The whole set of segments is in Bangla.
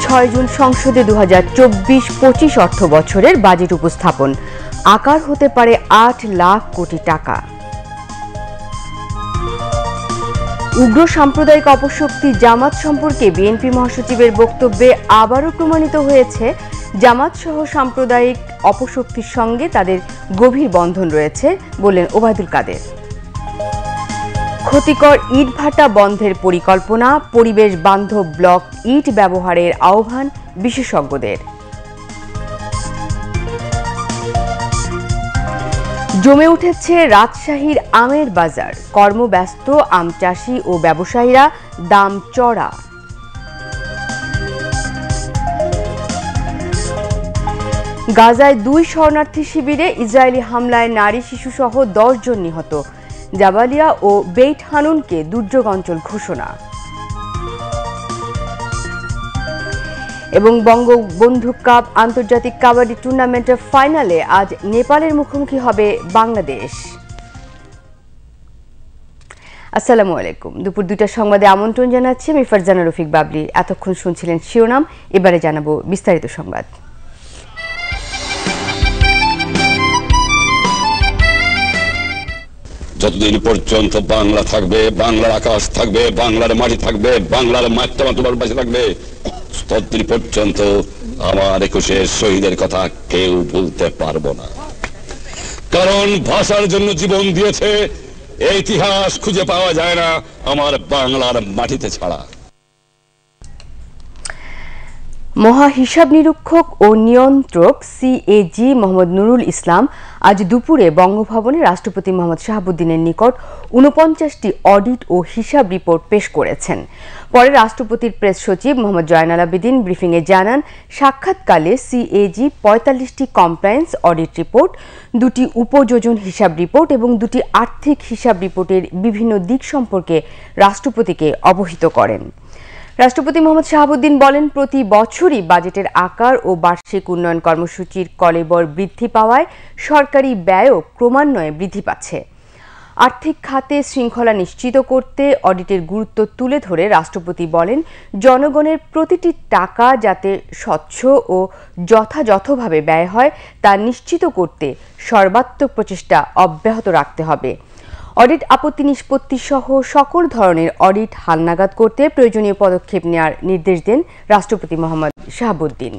6 জুন সংসদে 2024-25 অর্থ বছরের বাজেট উপস্থাপন। আকার হতে পারে 8 লাখ কোটি টাকা। উগ্র সাম্প্রদায়িক অপশক্তি জামাত সম্পর্কে বিএনপি মহাসচিবের বক্তব্যে আবারও প্রমাণিত হয়েছে জামাত সহ সাম্প্রদায়িক অপশক্তির সঙ্গে তাদের গভীর বন্ধন রয়েছে, বললেন ওবায়দুল কাদের। ক্ষতিকর ইটভাটা বন্ধের পরিকল্পনা, পরিবেশ বান্ধব ব্লক ইট ব্যবহারের আহ্বান বিশেষজ্ঞদের। জমে উঠেছে রাজশাহীর আমের বাজার, কর্মব্যস্ত আম চাষি ও ব্যবসায়ীরা, দাম চড়া। গাজায় 2 শরণার্থী শিবিরে ইসরায়েলি হামলায় নারী শিশুসহ 10 জন নিহত। জাবালিয়া ও বেইট হানুনকে দুর্যোগ অঞ্চল ঘোষণা। এবং বঙ্গবন্ধু কাপ আন্তর্জাতিক কাবাডি টুর্নামেন্টের ফাইনালে আজ নেপালের মুখোমুখি হবে বাংলাদেশ। আসসালামু আলাইকুম। দুপুর 2টার সংবাদে আমন্ত্রণ জানাচ্ছি আমি ফারজানা রফিক বাবলি। এতক্ষণ শুনছিলেন শিরোনাম, এবারে জানাবো বিস্তারিত সংবাদ। যতদিন পর্যন্ত বাংলা থাকবে, বাংলার আকাশ থাকবে, বাংলার মাটি থাকবে, বাংলার মাটি তোমার পাশে থাকবে, ততদিন পর্যন্ত আমার 21-এর শহীদের কথা কেউ ভুলতে পারবো না। কারণ ভাষার জন্য জীবন দিয়েছে, এই ইতিহাস খুঁজে পাওয়া যায় না আমার বাংলার মাটিতে ছাড়া। মহা হিসাব নিরীক্ষক ও নিয়ন্ত্রক সিএজি মোহাম্মদ নুরুল ইসলাম আজ দুপুরে বঙ্গভবনে রাষ্ট্রপতি মোহাম্মদ শাহাবুদ্দিনের নিকট 49টি অডিট ও হিসাব রিপোর্ট পেশ করেছেন। পরে রাষ্ট্রপতির প্রেস সচিব মোহাম্মদ জয়নাল আবেদিন ব্রিফিংয়ে জানান, সাক্ষাৎকালে সিএজি 45টি কমপ্লায়েন্স অডিট রিপোর্ট, 2টি উপযোজন হিসাব রিপোর্ট এবং 2টি আর্থিক হিসাব রিপোর্টের বিভিন্ন দিক সম্পর্কে রাষ্ট্রপতিকে অবহিত করেন। রাষ্ট্রপতি মোহাম্মদ শাহাবুদ্দিন বলেন, প্রতি বছরই বাজেটের আকার ও বার্ষিক উন্নয়ন কর্মসূচির কলেবর বৃদ্ধি পাওয়ায় সরকারি ব্যয়ও ক্রমান্বয়ে বৃদ্ধি পাচ্ছে। আর্থিক খাতে শৃঙ্খলা নিশ্চিত করতে অডিটের গুরুত্ব তুলে ধরে রাষ্ট্রপতি বলেন, জনগণের প্রতিটি টাকা যাতে স্বচ্ছ ও যথাযথভাবে ব্যয় হয় তা নিশ্চিত করতে সর্বাত্মক প্রচেষ্টা অব্যাহত রাখতে হবে। অডিট আপত্তি নিষ্পত্তি সহ সকল ধরনের অডিট হালনাগাদ করতে প্রয়োজনীয় পদক্ষেপ নেওয়ার নির্দেশ দেন রাষ্ট্রপতি মোহাম্মদ শাহাবুদ্দিন।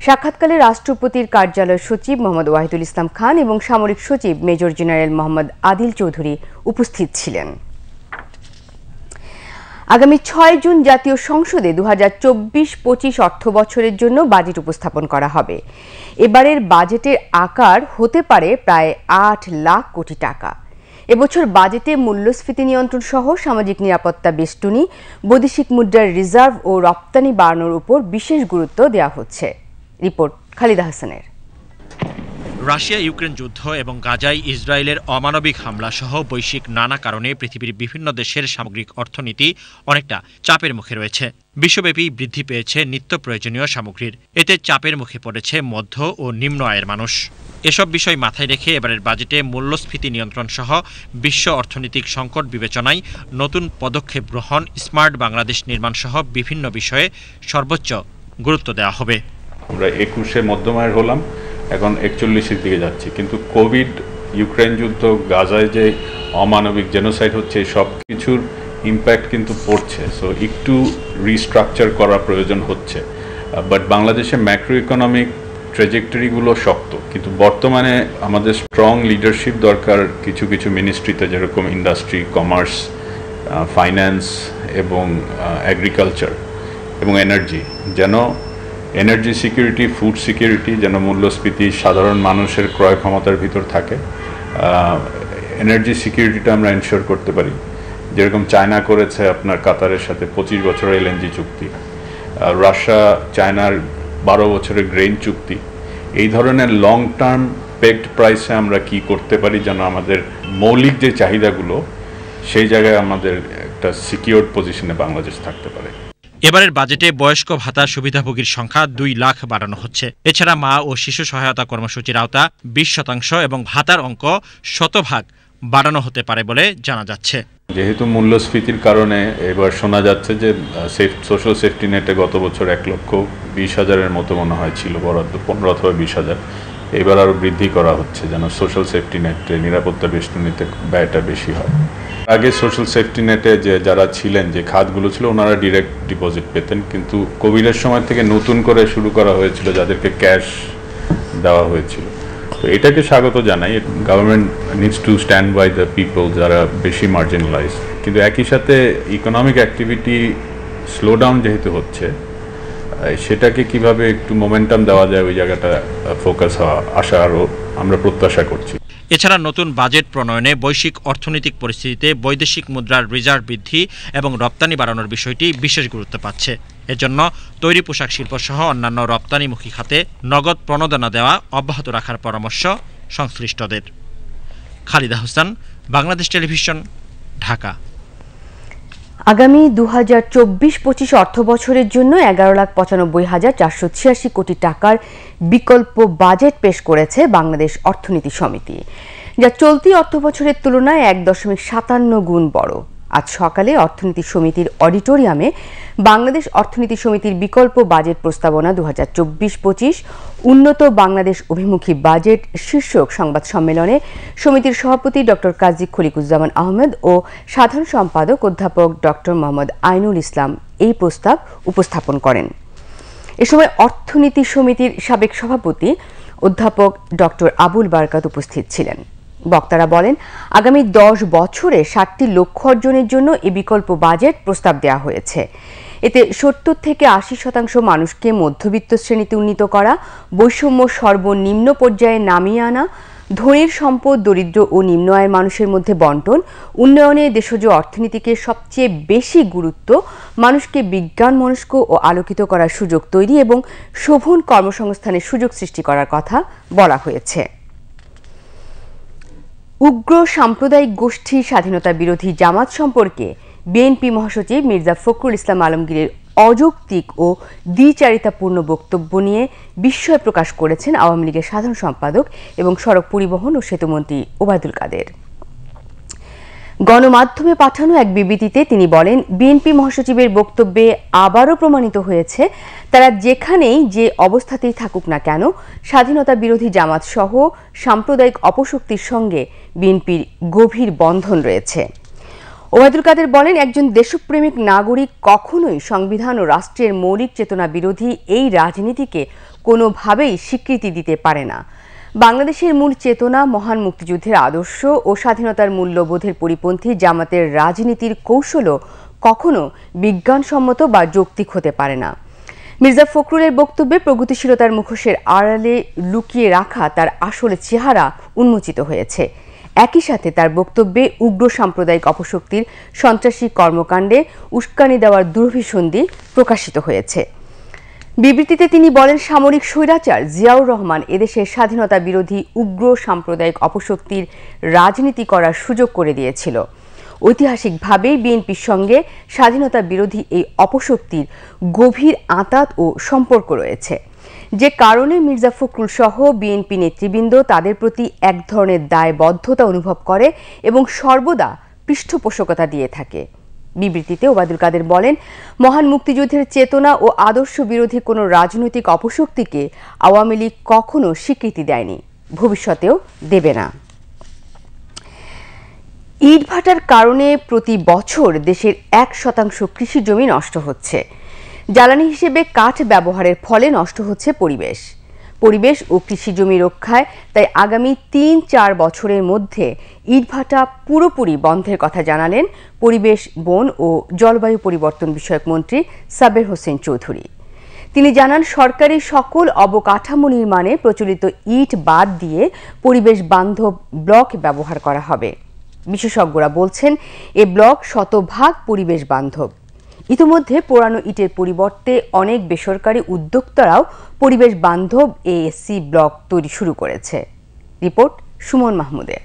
সাক্ষাৎকালে রাষ্ট্রপতির কার্যালয় সচিব মোহাম্মদ ওয়াহিদুল ইসলাম খান এবং সামরিক সচিব মেজর জেনারেল মোহাম্মদ আদিল চৌধুরী উপস্থিত ছিলেন। আগামী 6 জুন জাতীয় সংসদে 2024-25 অর্থ বছরের জন্য বাজেট উপস্থাপন করা হবে। এবারের বাজেটের আকার হতে পারে প্রায় 8 লাখ কোটি টাকা। এবছর বাজেটে মূল্যস্ফীতি নিয়ন্ত্রণ সহ সামাজিক নিরাপত্তা বেষ্টনী, বৈদেশিক মুদ্রার রিজার্ভ ও রপ্তানি বাড়ানোর উপর বিশেষ গুরুত্ব দেওয়া হচ্ছে। রিপোর্ট খালিদা হাসানের। রাশিয়া ইউক্রেন যুদ্ধ এবং গাজায় ইসরায়েলের অমানবিক হামলা সহ বৈশ্বিক নানা কারণে পৃথিবীর বিভিন্ন দেশের সামগ্রিক অর্থনীতি অনেকটা চাপের মুখে রয়েছে। বিশ্বব্যাপী বৃদ্ধি পেয়েছে নিত্য প্রয়োজনীয় সামগ্রীর, এতে চাপের মুখে পড়েছে মধ্য ও নিম্ন আয়ের মানুষ। এসব বিষয় মাথায় রেখে এবারের বাজেটে মূল্যস্ফীতি নিয়ন্ত্রণ সহ বিশ্ব অর্থনৈতিক সংকট বিবেচনায় নতুন পদক্ষেপ গ্রহণ, স্মার্ট বাংলাদেশ নির্মাণ সহ বিভিন্ন বিষয়ে সর্বোচ্চ গুরুত্ব দেওয়া হবে। আমরা 21-এ মধ্যম আয়ের হলাম, এখন 41-এর দিকে যাচ্ছি, কিন্তু কোভিড, ইউক্রেন যুদ্ধ, গাজায় যে অমানবিক জেনোসাইড হচ্ছে, সব কিছুর ইম্প্যাক্ট কিন্তু পড়ছে। সো একটু রিস্ট্রাকচার করা প্রয়োজন হচ্ছে। বাট বাংলাদেশে ম্যাক্রো ইকোনমিক ট্রেজেক্টরিগুলো শক্ত, কিন্তু বর্তমানে আমাদের স্ট্রং লিডারশিপ দরকার কিছু কিছু মিনিস্ট্রিতে, যেরকম ইন্ডাস্ট্রি, কমার্স, ফাইন্যান্স এবং এগ্রিকালচার এবং এনার্জি, যেন এনার্জি সিকিউরিটি, ফুড সিকিউরিটি, যেন মূল্যস্ফীতি সাধারণ মানুষের ক্রয় ক্ষমতার ভিতর থাকে। এনার্জি সিকিউরিটিটা আমরা এনশিওর করতে পারি, যেরকম চায়না করেছে আপনার কাতারের সাথে 25 বছরের এলএনজি চুক্তি, রাশিয়া চায়নার 12 বছরের গ্রেইন চুক্তি। এই ধরনের লং টার্ম পেগড প্রাইসে আমরা কি করতে পারি যেন আমাদের মৌলিক যে চাহিদাগুলো, সেই জায়গায় আমাদের একটা সিকিউরড পজিশনে বাংলাদেশ থাকতে পারে। এবারের বাজেটে বয়স্ক ভাতা সুবিধাভোগীর সংখ্যা 2 লাখ বাড়ানো হচ্ছে। এছাড়া মা ও শিশু সহায়তা কর্মসূচির আওতা 20% এবং ভাতার অঙ্ক শতভাগ বাড়ানো হতে পারে বলে জানা যাচ্ছে। যেহেতু মূল্যস্ফীতির কারণে এবার শোনা যাচ্ছে যে সোশ্যাল সেফটি নেটে গত বছর 1,20,000-এর মতো মনে হয় ছিল বরাদ্দ, 15 অথবা 20,000। এবার আরও বৃদ্ধি করা হচ্ছে যেন সোশ্যাল সেফটি নেটে নিরাপত্তা বেষ্টনীতে ব্যয়টা বেশি হয়। আগে সোশ্যাল সেফটি নেটে যে যারা ছিলেন, যে খাতগুলো ছিল, ওনারা ডিরেক্ট ডিপোজিট পেতেন, কিন্তু কোভিডের সময় থেকে নতুন করে শুরু করা হয়েছিল যাদেরকে ক্যাশ দেওয়া হয়েছিল। তো এটাকে স্বাগত জানাই। Government needs to stand by the people যারা বেশি মার্জিনালাইজ, কিন্তু একই সাথে ইকোনমিক অ্যাক্টিভিটি স্লো ডাউন যেহেতু হচ্ছে, সেটাকে কিভাবে একটু মোমেন্টাম দেওয়া যায় ওই জায়গাটা ফোকাস হওয়া আশা আরও আমরা প্রত্যাশা করছি। এছাড়া নতুন বাজেট প্রণয়নে বৈশ্বিক অর্থনৈতিক পরিস্থিতিতে বৈদেশিক মুদ্রার রিজার্ভ বৃদ্ধি এবং রপ্তানি বাড়ানোর বিষয়টি বিশেষ গুরুত্ব পাচ্ছে। এজন্য তৈরি পোশাক শিল্প সহ অন্যান্য রপ্তানিমুখী খাতে নগদ প্রণোদনা দেওয়া অব্যাহত রাখার পরামর্শ সংশ্লিষ্টদের। খালিদা হোসেন, বাংলাদেশ টেলিভিশন, ঢাকা। আগামী 2024-25 অর্থ বছরের জন্য 11,95,486 কোটি টাকার বিকল্প বাজেট পেশ করেছে বাংলাদেশ অর্থনীতি সমিতি, যা চলতি অর্থ বছরের তুলনায় 1.57 গুণ বড়। আজ সকালে অর্থনীতি সমিতির অডিটোরিয়ামে বাংলাদেশ অর্থনীতি সমিতির বিকল্প বাজেট প্রস্তাবনা 2024-25 উন্নত বাংলাদেশ অভিমুখী বাজেট শীর্ষক সংবাদ সম্মেলনে সমিতির সভাপতি ডক্টর কাজী খলিকুজ্জামান আহমেদ ও সাধারণ সম্পাদক অধ্যাপক ডক্টর মোহাম্মদ আইনুল ইসলাম এই প্রস্তাব উপস্থাপন করেন। এ সময় অর্থনীতি সমিতির সাবেক সভাপতি অধ্যাপক ডক্টর আবুল বারকাত উপস্থিত ছিলেন। বক্তারা বলেন, আগামী 10 বছরে 60টি লক্ষ্য অর্জনের জন্য এই বিকল্প বাজেট প্রস্তাব দেওয়া হয়েছে। এতে 70 থেকে 80% মানুষকে মধ্যবিত্ত শ্রেণীতে উন্নীত করা, বৈষম্য সর্বনিম্ন পর্যায়ে নামিয়ে আনা, ধনীর সম্পদ দরিদ্র ও নিম্ন আয়ের মানুষের মধ্যে বন্টন, উন্নয়নে দেশজ অর্থনীতিকে সবচেয়ে বেশি গুরুত্ব, মানুষকে বিজ্ঞান মনস্ক ও আলোকিত করার সুযোগ তৈরি এবং শোভন কর্মসংস্থানের সুযোগ সৃষ্টি করার কথা বলা হয়েছে। উগ্র সাম্প্রদায়িক গোষ্ঠী স্বাধীনতা বিরোধী জামাত সম্পর্কে বিএনপি মহাসচিব মির্জা ফখরুল ইসলাম আলমগীরের অযৌক্তিক ও দ্বিচারিতাপূর্ণ বক্তব্য নিয়ে বিস্ময় প্রকাশ করেছেন আওয়ামী লীগের সাধারণ সম্পাদক এবং সড়ক পরিবহন ও সেতুমন্ত্রী ওবায়দুল কাদের। গণমাধ্যমে পাঠানো এক বিবৃতিতে তিনি বলেন, বিএনপি মহাসচিবের বক্তব্যে আবারও প্রমাণিত হয়েছে তারা যেখানেই যে অবস্থাতেই থাকুক না কেন, স্বাধীনতা বিরোধী জামাত সহ সাম্প্রদায়িক অপশক্তির সঙ্গে বিএনপির গভীর বন্ধন রয়েছে। ওবায়দুল কাদের বলেন, একজন দেশপ্রেমিক নাগরিক কখনোই সংবিধান ও রাষ্ট্রের মৌলিক চেতনা বিরোধী এই রাজনীতিকে কোনোভাবেই স্বীকৃতি দিতে পারে না। বাংলাদেশের মূল চেতনা মহান মুক্তিযুদ্ধের আদর্শ ও স্বাধীনতার মূল্যবোধের পরিপন্থী জামাতের রাজনীতির কৌশলও কখনো বিজ্ঞানসম্মত বা যৌক্তিক হতে পারে না। মির্জা ফখরুলের বক্তব্যে প্রগতিশীলতার মুখোশের আড়ালে লুকিয়ে রাখা তার আসলে চেহারা উন্মোচিত হয়েছে। একই সাথে তার বক্তব্যে উগ্র সাম্প্রদায়িক অপশক্তির সন্ত্রাসী কর্মকাণ্ডে উস্কানি দেওয়ার দুরভিসন্ধি প্রকাশিত হয়েছে। বিবৃতিতে তিনি বলেন, সামরিক স্বৈরাচার জিয়াউর রহমান এদেশের স্বাধীনতা বিরোধী উগ্র সাম্প্রদায়িক অপশক্তির রাজনীতি করার সুযোগ করে দিয়েছিল। ঐতিহাসিকভাবেই বিএনপির সঙ্গে স্বাধীনতা বিরোধী এই অপশক্তির গভীর আঁতাত ও সম্পর্ক রয়েছে, যে কারণে মির্জা ফখরুল সহ বিএনপি নেতৃবৃন্দ তাদের প্রতি এক ধরনের দায়বদ্ধতা অনুভব করে এবং সর্বদা পৃষ্ঠপোষকতা দিয়ে থাকে। বিবৃতিতে ওবায়দুল কাদের বলেন, মহান মুক্তিযুদ্ধের চেতনা ও আদর্শ বিরোধী কোনো রাজনৈতিক অপশক্তিকে আওয়ামী লীগ কখনো স্বীকৃতি দেয়নি, ভবিষ্যতেও দেবে না। ইটভাটার কারণে প্রতি বছর দেশের 1% কৃষি জমি নষ্ট হচ্ছে। জ্বালানি হিসেবে কাঠ ব্যবহারের ফলে নষ্ট হচ্ছে পরিবেশ ও কৃষি জমি রক্ষায় তাই আগামী 3-4 বছরের মধ্যে ইটভাটা পুরোপুরি বন্ধের কথা জানালেন পরিবেশ, বন ও জলবায়ু পরিবর্তন বিষয়ক মন্ত্রী সাবের হোসেন চৌধুরী। তিনি জানান, সরকারি সকল অবকাঠামো নির্মাণে প্রচলিত ইট বাদ দিয়ে পরিবেশ বান্ধব ব্লক ব্যবহার করা হবে। বিশেষজ্ঞরা বলছেন, এ ব্লক শতভাগ পরিবেশ বান্ধব। ইতিমধ্যে পোড়ানো ইটের পরিবর্তে অনেক বেসরকারি উদ্যোক্তারাও পরিবেশ বান্ধব এএসসি ব্লক তৈরি শুরু করেছে। রিপোর্ট সুমন মাহমুদের।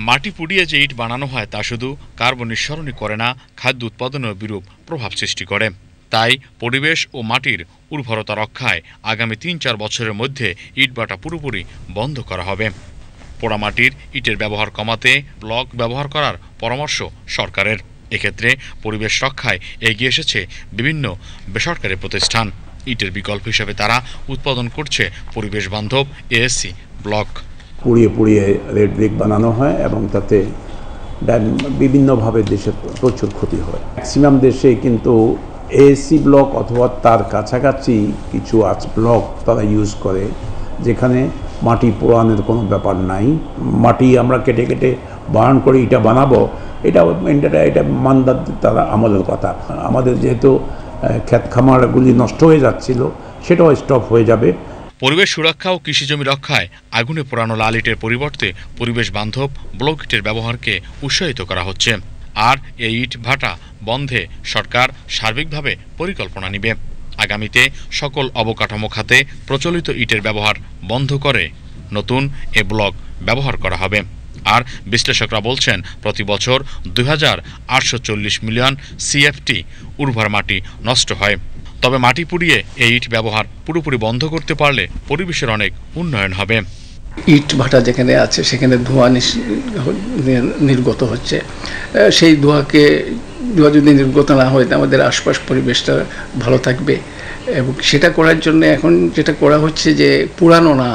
মাটি পুড়িয়ে যে ইট বানানো হয় তা শুধু কার্বন নিঃসরণই করে না, খাদ্য উৎপাদনেও বিরূপ প্রভাব সৃষ্টি করে। তাই পরিবেশ ও মাটির উর্বরতা রক্ষায় আগামী 3-4 বছরের মধ্যে ইটভাটা পুরোপুরি বন্ধ করা হবে। পোড়ামাটির ইটের ব্যবহার কমাতে ব্লক ব্যবহার করার পরামর্শ সরকারের। এক্ষেত্রে পরিবেশ রক্ষায় এগিয়ে এসেছে বিভিন্ন বেসরকারি প্রতিষ্ঠান। ইটের বিকল্প হিসেবে তারা উৎপাদন করছে পরিবেশ বান্ধব এএসসি ব্লক। পুড়িয়ে রেড ব্রিক বানানো হয় এবং তাতে বিভিন্নভাবে দেশের প্রচুর ক্ষতি হয়। ম্যাক্সিমাম দেশে কিন্তু এএসসি ব্লক অথবা তার কাছাকাছি কিছু ব্লক তারা ইউজ করে, যেখানে মাটি পোড়ানোর কোনো ব্যাপার নাই। মাটি আমরা কেটে কেটে বার্ন করে এটা বানাবো, এটা মানদার তারা আমাদের কথা। আমাদের যেহেতু ক্ষেত খামারগুলি নষ্ট হয়ে যাচ্ছিল, সেটাও স্টপ হয়ে যাবে। পরিবেশ সুরক্ষা ও কৃষিজমি রক্ষায় আগুনে পোড়ানো লাল ইটের পরিবর্তে পরিবেশ বান্ধব ব্লক ইটের ব্যবহারকে উৎসাহিত করা হচ্ছে। আর এই ইট ভাটা বন্ধে সরকার সার্বিকভাবে পরিকল্পনা নেবে। আগামীতে সকল অবকাঠামো খাতে প্রচলিত ইটের ব্যবহার বন্ধ করে নতুন এ ব্লক ব্যবহার করা হবে। আর বিশ্লেষকরা বলছেন প্রতি বছর ২,৮৪০ মিলিয়ন সিএফটি উর্বর মাটি নষ্ট হয়। তবে মাটি পুড়িয়ে এই ইট ব্যবহার পুরোপুরি বন্ধ করতে পারলে পরিবেশের অনেক উন্নয়ন হবে। ইট ভাটা যেখানে আছে সেখানে ধোঁয়া নির্গত হচ্ছে। সেই ধোঁয়া যদি নির্গত না হয়, আমাদের আশপাশ পরিবেশটা ভালো থাকবে। এবং সেটা করার জন্য এখন যেটা করা হচ্ছে যে পুরানো না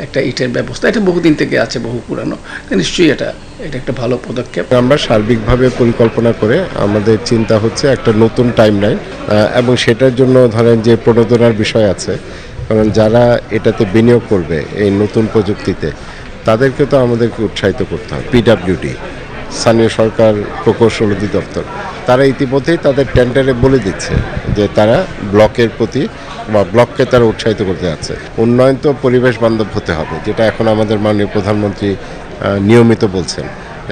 একটা ইটের ব্যবস্থা, এটা বহুদিন থেকে আছে, বহু পুরানো। নিশ্চয়ই এটা একটা ভালো পদক্ষেপ। আমরা সার্বিকভাবে পরিকল্পনা করে আমাদের চিন্তা হচ্ছে একটা নতুন টাইমলাইন, এবং সেটার জন্য ধরেন যে প্রণোদনার বিষয় আছে, কারণ যারা এটাতে বিনিয়োগ করবে এই নতুন প্রযুক্তিতে, তাদেরকে তো আমাদেরকে উৎসাহিত করতে হবে। পিডব্লিউডি, স্থানীয় সরকার প্রকৌশল অধিদপ্তর, তারা ইতিমধ্যেই তাদের টেন্ডারে বলে দিচ্ছে যে তারা ব্লকের প্রতি বা ব্লককে তারা উৎসাহিত করতে যাচ্ছে। উন্নয়ন তো পরিবেশ বান্ধব হতে হবে, যেটা এখন আমাদের মাননীয় প্রধানমন্ত্রী নিয়মিত বলছেন।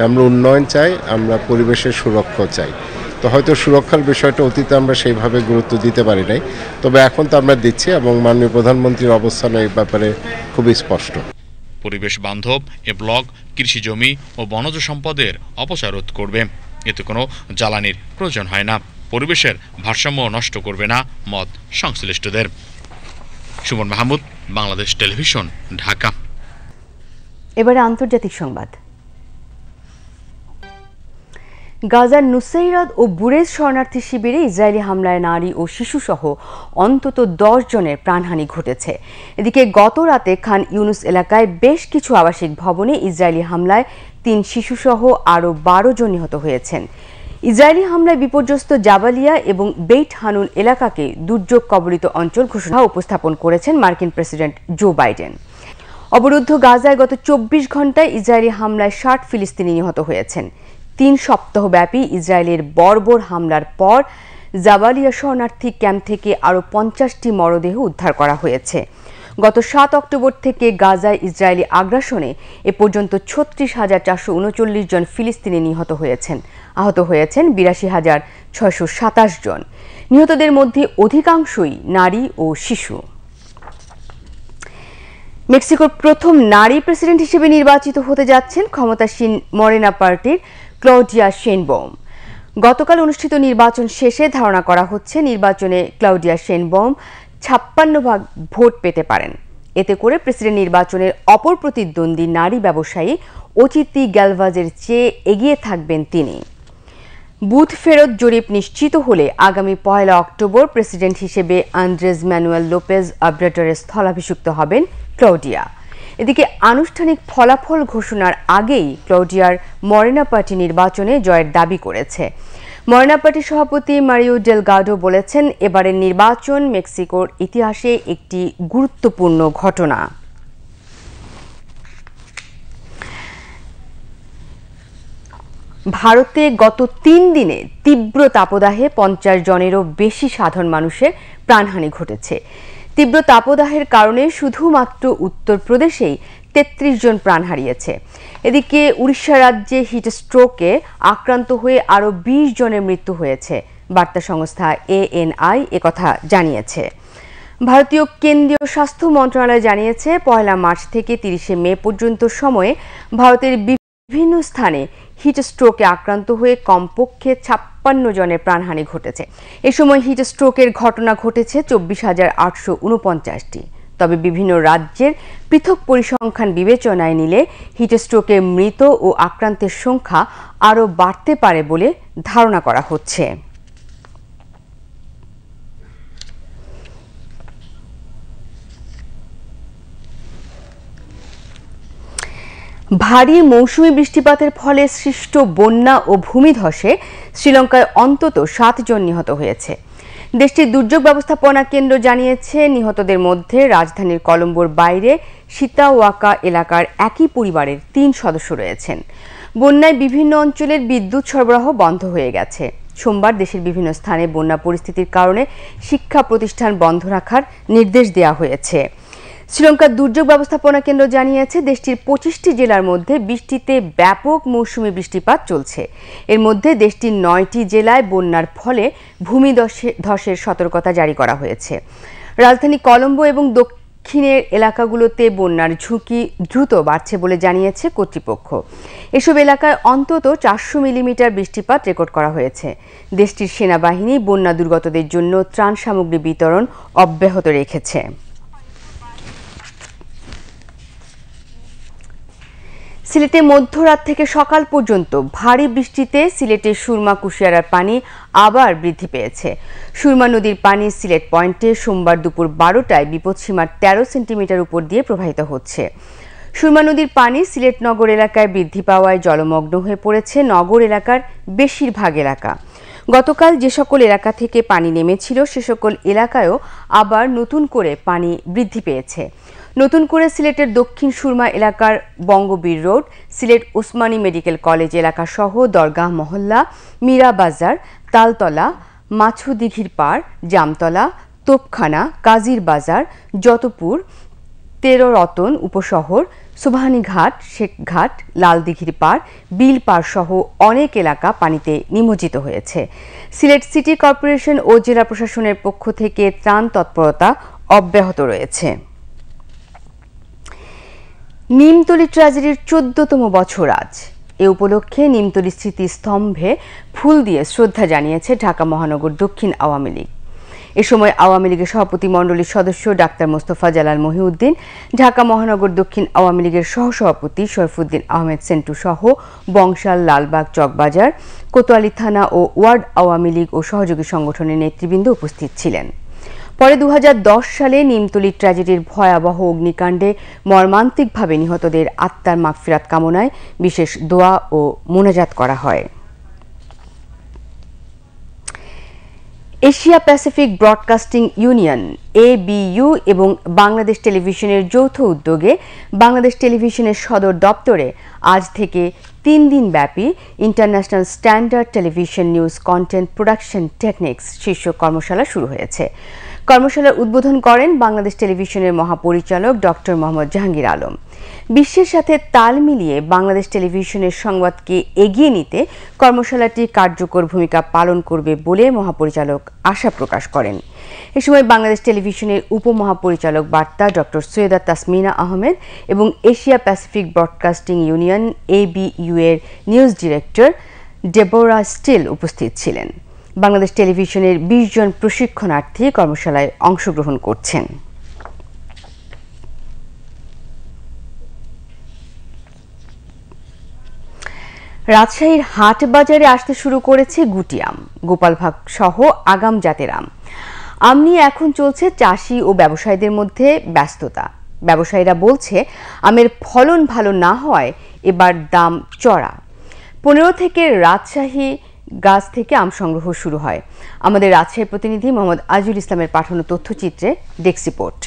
আমরা উন্নয়ন চাই, আমরা পরিবেশের সুরক্ষা চাই। তো হয়তো সুরক্ষার বিষয়টা অতীতে আমরা সেইভাবে গুরুত্ব দিতে পারি নাই, তবে এখন তো আমরা দিচ্ছি এবং মাননীয় প্রধানমন্ত্রীর অবস্থান এই ব্যাপারে খুবই স্পষ্ট। পরিবেশ বান্ধব এ ব্লক কৃষি জমি ও বনজ সম্পদের অপচয় রোধ করবে। এতে কোনো জ্বালানির প্রয়োজন হয় না, পরিবেশের ভারসাম্য নষ্ট করবে না মত সংশ্লিষ্টদের। সুমন মাহমুদ, বাংলাদেশ টেলিভিশন, ঢাকা। এবারে আন্তর্জাতিক সংবাদ। গাজার নুসাইরাত ও বুরেজ শরণার্থী শিবিরে ইসরায়েলি হামলায় নারী ও শিশুসহ অন্তত ১০ জনের প্রাণহানি ঘটেছে। এদিকে গত রাতে খান ইউনুস এলাকায় বেশ কিছু আবাসিক ভবনে ইসরায়েলি হামলায় ৩ শিশুসহ আরও ১২ জন নিহত হয়েছেন। ইসরায়েলি হামলায় বিপর্যস্ত জাবালিয়া এবং বেইট হানুন এলাকাকে দুর্যোগ কবলিত অঞ্চল ঘোষণা উপস্থাপন করেছেন মার্কিন প্রেসিডেন্ট জো বাইডেন। অবরুদ্ধ গাজায় গত ২৪ ঘণ্টায় ইসরায়েলি হামলায় ৬০ ফিলিস্তিনি নিহত হয়েছেন। ৩ সপ্তাহব্যাপী ইসরায়েলের বর্বর হামলার পর জাবালিয়া শরণার্থী ক্যাম্প থেকে আরও ৫০টি মরদেহ উদ্ধার করা হয়েছে। গত ৭ অক্টোবর থেকে গাজায় ইসরায়েলি আগ্রাসনে এ পর্যন্ত ৩৬,৪৩৯ জন ফিলিস্তিনি নিহত হয়েছেন। আহত হয়েছেন ৮২,৬২৭ জন। নিহতদের মধ্যে অধিকাংশই নারী ও শিশু। মেক্সিকোর প্রথম নারী প্রেসিডেন্ট হিসেবে নির্বাচিত হতে যাচ্ছেন ক্ষমতাসীন মরেনা পার্টির ক্লডিয়া শেইনবাউম। গতকাল অনুষ্ঠিত নির্বাচন শেষে ধারণা করা হচ্ছে নির্বাচনে ক্লডিয়া শেইনবাউম ৫৬% ভোট পেতে পারেন। এতে করে প্রেসিডেন্ট নির্বাচনের অপর প্রতিদ্বন্দ্বী নারী ব্যবসায়ী ওচিতি গ্যালভাজের চেয়ে এগিয়ে থাকবেন তিনি। বুথ ফেরত জরিপ নিশ্চিত হলে আগামী ১ অক্টোবর প্রেসিডেন্ট হিসেবে আন্দ্রেস ম্যানুয়েল লোপেজ অব্রাডরের স্থলাভিষিক্ত হবেন ক্লডিয়া। এদিকে আনুষ্ঠানিক ফলাফল ঘোষণার আগেই ক্লডিয়ার মরেনা পার্টি নির্বাচনে জয়ের দাবি করেছে। মরেনা পার্টির সভাপতি মারিও ডেলগাডো বলেছেন, এবারের নির্বাচন মেক্সিকোর ইতিহাসে একটি গুরুত্বপূর্ণ ঘটনা। ভারতে গত ৩ দিনে তীব্র তাপদাহে ৫০ জনেরও বেশি সাধারণ মানুষের প্রাণহানি ঘটেছে। তীব্র তাপদাহের কারণে শুধুমাত্র উত্তরপ্রদেশেই ৩৩ জন প্রাণ হারিয়েছে। এদিকে উড়িষ্যা রাজ্যে হিট স্ট্রোকে আক্রান্ত হয়ে আরও ২০ জনের মৃত্যু হয়েছে। বার্তা সংস্থা ANI একথা জানিয়েছে। ভারতীয় কেন্দ্রীয় স্বাস্থ্য মন্ত্রণালয় জানিয়েছে, ১ মার্চ থেকে ৩০ মে পর্যন্ত সময়ে ভারতের বিভিন্ন স্থানে হিট স্ট্রোকে আক্রান্ত হয়ে কমপক্ষে ৫৬ জনের প্রাণহানি ঘটেছে। এ সময় হিট স্ট্রোকের ঘটনা ঘটেছে ২৪,৮৪৯টি। তবে বিভিন্ন রাজ্যের পৃথক পরিসংখ্যান বিবেচনায় নিলে হিটস্ট্রোকে মৃত ও আক্রান্তের সংখ্যা আরও বাড়তে পারে বলে ধারণা করা হচ্ছে। ভারী মৌসুমী বৃষ্টিপাতের ফলে সৃষ্ট বন্যা ও ভূমিধসে শ্রীলঙ্কায় অন্তত 7 জন নিহত হয়েছে। দেশটির দুর্যোগ ব্যবস্থাপনা কেন্দ্র জানিয়েছে, নিহতদের মধ্যে রাজধানীর কলম্বোর বাইরে সীতাওয়াকা এলাকার একই পরিবারের 3 সদস্য রয়েছেন। বন্যায় বিভিন্ন অঞ্চলের বিদ্যুৎ সরবরাহ বন্ধ হয়ে গেছে। সোমবার দেশের বিভিন্ন স্থানে বন্যা পরিস্থিতির কারণে শিক্ষা প্রতিষ্ঠান বন্ধ রাখার নির্দেশ দেওয়া হয়েছে। শ্রীলঙ্কার দুর্যোগ ব্যবস্থাপনা কেন্দ্র জানিয়েছে, দেশটির 25টি জেলার মধ্যে 20টিতে ব্যাপক মৌসুমী বৃষ্টিপাত চলছে। এর মধ্যে দেশটির 9টি জেলায় বন্যার ফলে ভূমিধসের সতর্কতা জারি করা হয়েছে। রাজধানী কলম্বো এবং দক্ষিণের এলাকাগুলোতে বন্যার ঝুঁকি দ্রুত বাড়ছে বলে জানিয়েছে কর্তৃপক্ষ। এসব এলাকায় অন্তত 400 মিলিমিটার বৃষ্টিপাত রেকর্ড করা হয়েছে। দেশটির সেনাবাহিনী বন্যা দুর্গতদের জন্য ত্রাণ সামগ্রী বিতরণ অব্যাহত রেখেছে। সিলেটে মধ্যরাত থেকে সকাল পর্যন্ত ভারী বৃষ্টিতে সিলেটের সুরমা কুশিয়ারার পানি আবার বৃদ্ধি পেয়েছে। সুরমা নদীর পানি সিলেট পয়েন্টে সোমবার দুপুর 12টায় বিপদসীমার 13 সেন্টিমিটার উপর দিয়ে প্রবাহিত হচ্ছে। সুরমা নদীর পানি সিলেট নগর এলাকায় বৃদ্ধি পাওয়ায় জলমগ্ন হয়ে পড়েছে নগর এলাকার বেশিরভাগ এলাকা। গতকাল যে সকল এলাকা থেকে পানি নেমেছিল সে সকল এলাকায়ও আবার নতুন করে পানি বৃদ্ধি পেয়েছে। নতুন করে সিলেটের দক্ষিণ সুরমা এলাকার Bangabir road, Sylhet Osmani medical college এলাকা সহ দরগাহ মহল্লা, মীরা বাজার, তালতলা, মাছুদিঘির পাড়, জামতলা, তোপখানা, কাজীর বাজার, যতপুর, 13 রতন উপশহর, সুবহানীঘাট, শেখঘাট, লালদিঘির পাড়, বিল পাড় সহ অনেক এলাকা পানিতে নিমজ্জিত হয়েছে। সিলেট সিটি কর্পোরেশন ও জেলা প্রশাসনের পক্ষ থেকে ত্রাণ তৎপরতা অব্যাহত রয়েছে। নিমতলী ট্র্যাজেডির 14তম বছর আজ। এ উপলক্ষে নিমতলী স্মৃতিস্তম্ভে ফুল দিয়ে শ্রদ্ধা জানিয়েছে ঢাকা মহানগর দক্ষিণ আওয়ামী লীগ। এ সময় আওয়ামী লীগের সভাপতি মণ্ডলীর সদস্য ডাক্তার মোস্তফা জালাল মহিউদ্দিন, ঢাকা মহানগর দক্ষিণ আওয়ামী লীগের সহসভাপতি শরফুদ্দিন আহমেদ সেন্টু সহ বংশাল, লালবাগ, চকবাজার, কোতোয়ালি থানা ও ওয়ার্ড আওয়ামী লীগ ও সহযোগী সংগঠনের নেতৃবৃন্দ উপস্থিত ছিলেন। পরে 2010 সালে নিমতলী ট্র্যাজেডির ভয়াবহ অগ্নিকাণ্ডে মর্মান্তিকভাবে নিহতদের আত্মার মাগফিরাত কামনায় বিশেষ দোয়া ও মোনাজাত করা হয়। Asia Pacific broadcasting union ABU এবং বাংলাদেশ টেলিভিশনের যৌথ উদ্যোগে বাংলাদেশ টেলিভিশনের সদর দপ্তরে আজ থেকে 3 দিন ব্যাপী international standard television news content production techniques শীর্ষক কর্মশালা শুরু হয়েছে। কর্মশালার উদ্বোধন করেন বাংলাদেশ টেলিভিশনের মহাপরিচালক ডক্টর মোহাম্মদ জাহাঙ্গীর আলম। বিশ্বের সাথে তাল মিলিয়ে বাংলাদেশ টেলিভিশনের সংবাদকে এগিয়ে নিতে কর্মশালাটি কার্যকর ভূমিকা পালন করবে বলে মহাপরিচালক আশা প্রকাশ করেন। এ সময় বাংলাদেশ টেলিভিশনের উপমহাপরিচালক বার্তা ডক্টর সৈয়দা তাসমিনা আহমেদ এবং Asia Pacific broadcasting union ABU এর নিউজ ডিরেক্টর ডেবোরা স্টিল উপস্থিত ছিলেন। বাংলাদেশ টেলিভিশনের 20 জন প্রশিক্ষণার্থী কর্মশালায় অংশগ্রহণ করছেন। রাজশাহীর হাট বাজারে আসতে শুরু করেছে গুটি আম, গোপালভাগ সহ আগাম জাতের আম। আম নিয়ে এখন চলছে চাষি ও ব্যবসায়ীদের মধ্যে ব্যস্ততা। ব্যবসায়ীরা বলছে আমের ফলন ভালো না হওয়ায় এবার দাম চড়া। 15 থেকে রাজশাহী গাছ থেকে আম সংগ্রহ শুরু হয়। আমাদের রাজশাহী প্রতিনিধি মোহাম্মদ আজিউল ইসলামের পাঠানো তথ্যচিত্রে ডেস্ক রিপোর্ট।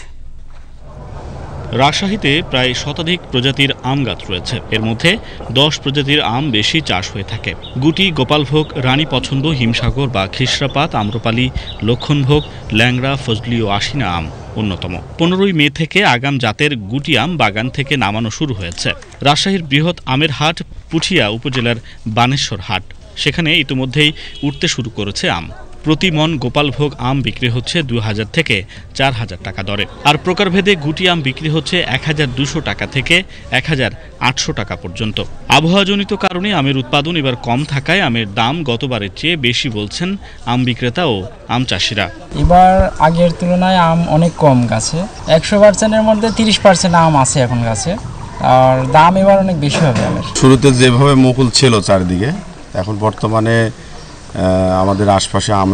রাজশাহীতে প্রায় শতাধিক প্রজাতির আম গাছ রয়েছে। এর মধ্যে 10 প্রজাতির আম বেশি চাষ হয়ে থাকে। গুটি, গোপালভোগ, রানী পছন্দ, হিমসাগর বা খিসরাপাত, আম্রপালি, লক্ষণভোগ, ল্যাংড়া, ফজলি ও আশিনা আম অন্যতম। 15ই মে থেকে আগাম জাতের গুটি আম বাগান থেকে নামানো শুরু হয়েছে। রাজশাহীর বৃহৎ আমের হাট পুঠিয়া উপজেলার বানেশ্বর হাট। সেখানে ইতিমধ্যেই উঠতে শুরু করেছে আম। প্রতি মন গোপালভোগ আম বিক্রি হচ্ছে ২,০০০ থেকে ৪,০০০ টাকা দরে। আর প্রকারভেদে গুটি আম বিক্রি হচ্ছে ১,২০০ টাকা থেকে ১,৮০০ টাকা পর্যন্ত। আবহাওয়াজনিত কারণে আমের উৎপাদন এবার কম থাকায় আমের দাম গতবারের চেয়ে বেশি বলছেন আম বিক্রেতা ও আম চাষিরা। এবার আগের তুলনায় আম অনেক কম গাছে, ১০০%-এর মধ্যে ৩০% আম আছে এখন গাছে, আর দাম এবার অনেক বেশি হবে আমের। শুরুতে যেভাবে মুকুল ছিল চারিদিকে, এখন বর্তমানে আমাদের আশপাশে আম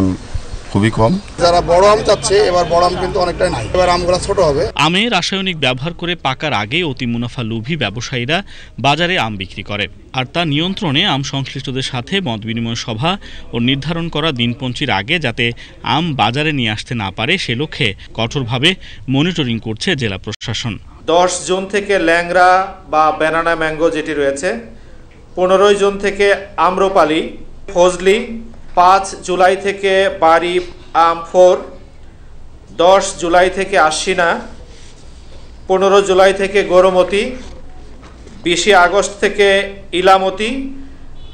খুবই কম। যারা বড় আম চাচ্ছে এবার বড় আম কিন্তু অনেকটাই নাই, এবার আমগুলো ছোট হবে। আমে রাসায়নিক ব্যবহার করে পাকার আগে অতি মুনাফা লোভী ব্যবসায়ীরা বাজারে আম বিক্রি করে, আর তা নিয়ন্ত্রণে আম সংশ্লিষ্টদের সাথে মত বিনিময় সভা ও নির্ধারণ করা দিনপঞ্জির আগে যাতে আম বাজারে নিয়ে আসতে না পারে সে লক্ষ্যে কঠোরভাবে মনিটরিং করছে জেলা প্রশাসন। 10 জুন থেকে ল্যাংড়া বা ব্যানানা ম্যাঙ্গো যেটি রয়েছে, 15 জুন থেকে আম্রপালি, ফজলি, 5 জুলাই থেকে বাড়ি আম 4, 10 জুলাই থেকে আশ্বিনা, 15 জুলাই থেকে গরমতি, 20 আগস্ট থেকে ইলামতি,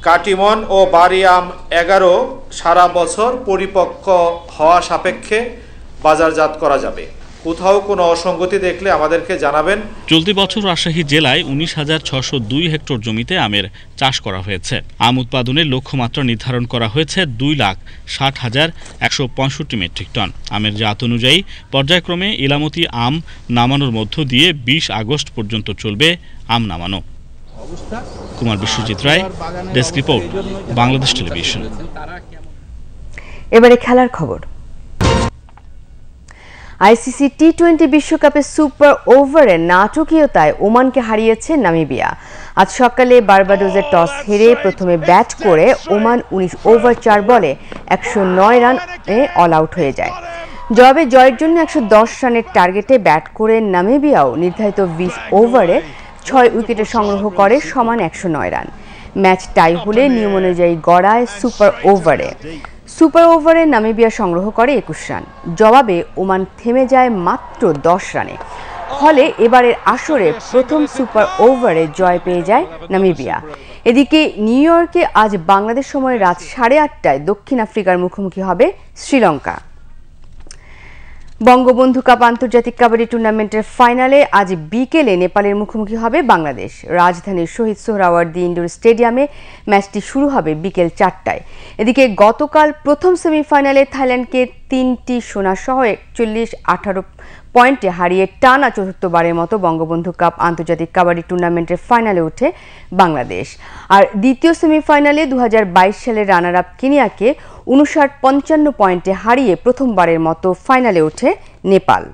কাটিমন ও বাড়ি আম 11 সারা বছর পরিপক্ক হওয়া সাপেক্ষে বাজারজাত করা যাবে। কোথাও কোনো অসঙ্গতি দেখলে আমাদেরকে জানাবেন। চলতি বছর রাজশাহী জেলায় 19,602 হেক্টর জমিতে আমের চাষ করা হয়েছে। আম উৎপাদনের লক্ষ্যমাত্রা নির্ধারণ করা হয়েছে 2,60,165 মেট্রিক টন। আমের জাত অনুযায়ী পর্যায়ক্রমে ইলামতি আম নামানোর মধ্য দিয়ে 20 আগস্ট পর্যন্ত চলবে আম নামানো। কুমার বিশ্বজিৎ রায়, ডেস্ক রিপোর্ট, বাংলাদেশ টেলিভিশন। এবারে খেলার খবর। আইসিসি টি-20 বিশ্বকাপের সুপার ওভারে নাটকীয়তায় ওমানকে হারিয়েছে নামিবিয়া। আজ সকালে বার্বাডোসের টস হেরে প্রথমে ব্যাট করে ওমান 19 ওভার 4 বলে 109 রানে অল আউট হয়ে যায়। জবাবে জয়ের জন্য 110 রানের টার্গেটে ব্যাট করে নামিবিয়াও নির্ধারিত 20 ওভারে 6 উইকেটে সংগ্রহ করে সমান 109 রান। ম্যাচ টাই হলে নিয়ম অনুযায়ী গড়ায় সুপার ওভারে নামিবিয়া সংগ্রহ করে 21 রান। জবাবে ওমান থেমে যায় মাত্র 10 রানে। ফলে এবারের আসরে প্রথম সুপার ওভারে জয় পেয়ে যায় নামিবিয়া। এদিকে নিউ ইয়র্কে আজ বাংলাদেশ সময় রাত 8:30টায় দক্ষিণ আফ্রিকার মুখোমুখি হবে শ্রীলঙ্কা। বঙ্গবন্ধু কাপ আন্তর্জাতিক কাবাডি টুর্নামেন্টের ফাইনালে আজ বিকেলে নেপালের মুখোমুখি হবে বাংলাদেশ। রাজধানীর শহীদ সোহরাওয়ার্দী ইনডোর স্টেডিয়ামে ম্যাচটি শুরু হবে বিকেল 4টায়। এদিকে গতকাল প্রথম সেমিফাইনালে থাইল্যান্ডকে 3টি সোনা সহ 41-18 পয়েন্টে হারিয়ে টানা চতুর্থবারের মতো বঙ্গবন্ধু কাপ আন্তর্জাতিক কাবাডি টুর্নামেন্টের ফাইনালে ওঠে বাংলাদেশ। আর দ্বিতীয় সেমিফাইনালে 2022 সালের রানার আপ কেনিয়াকে 59-55 পয়েন্টে হারিয়ে প্রথমবারের মতো ফাইনালে ওঠে নেপাল।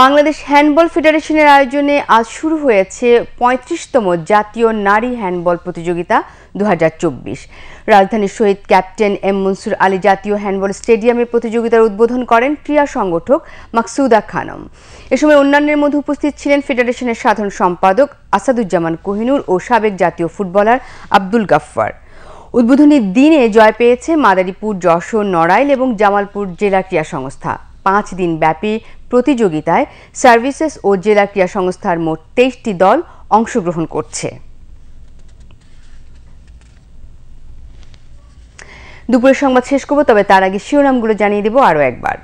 বাংলাদেশ হ্যান্ডবল ফেডারেশনের আয়োজনে আজ শুরু হয়েছে 35তম জাতীয় নারী হ্যান্ডবল প্রতিযোগিতা 2024। রাজধানীর শহীদ ক্যাপ্টেন এম মনসুর আলী জাতীয় হ্যান্ডবল স্টেডিয়ামে প্রতিযোগিতার উদ্বোধন করেন ক্রীড়া সংগঠক মাকসুদা খানম। এ সময় অন্যান্যের মধ্যে উপস্থিত ছিলেন ফেডারেশনের সাধারণ সম্পাদক আসাদুজ্জামান কোহিনুর ও সাবেক জাতীয় ফুটবলার আব্দুল গাফফার। উদ্বোধনী দিনে জয় পেয়েছে মাদারীপুর, যশোর, নড়াইল এবং জামালপুর জেলা ক্রীড়া সংস্থা। 5 দিন ব্যাপী প্রতিযোগিতায় সার্ভিসেস ও জেলা ক্রীড়া সংস্থার মোট 23টি দল অংশগ্রহণ করছে। দুপুরের সংবাদ শেষ করব, তবে তার আগে শিরোনামগুলো জানিয়ে দেব আরও একবার।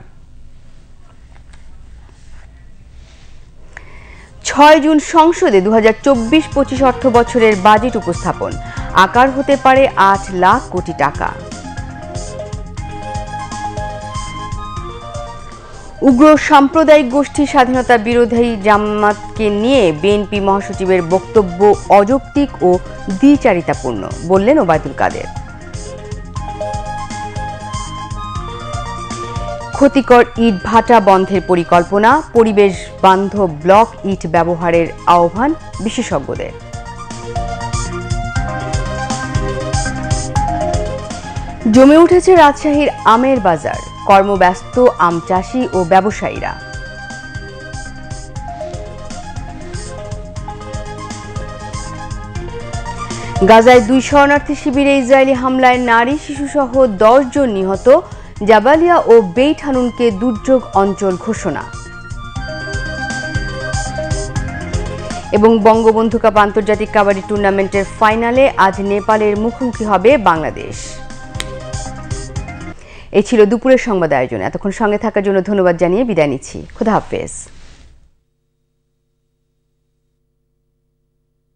6 জুন সংসদে 2024-25 অর্থ বছরের বাজেট উপস্থাপন। আকার হতে পারে 8 লাখ কোটি টাকা। উগ্র সাম্প্রদায়িক গোষ্ঠী স্বাধীনতা বিরোধী জামাতকে নিয়ে বিএনপি মহাসচিবের বক্তব্য অযৌক্তিক ও দ্বিচারিতাপূর্ণ, বললেন ওবায়দুল কাদের। ক্ষতিকর ইট ভাটা বন্ধের পরিকল্পনা, পরিবেশ বান্ধব ব্লক ইট ব্যবহারের আহ্বান বিশেষজ্ঞদের। জমে উঠেছে রাজশাহীর আমের বাজার, কর্মব্যস্ত আম চাষি ও ব্যবসায়ীরা। গাজায় 2 শরণার্থী শিবিরে ইসরায়েলি হামলায় নারী শিশুসহ 10 জন নিহত। জাবালিয়া ও বেইট হানুনকে দুর্যোগ অঞ্চল ঘোষণা। এবং বঙ্গবন্ধু কাপ আন্তর্জাতিক কাবাডি টুর্নামেন্টের ফাইনালে আজ নেপালের মুখোমুখি হবে বাংলাদেশ। এই ছিল দুপুরের সংবাদ আয়োজন। এতক্ষণ সঙ্গে থাকার জন্য ধন্যবাদ জানিয়ে বিদায় নিচ্ছি। খোদা হাফেজ।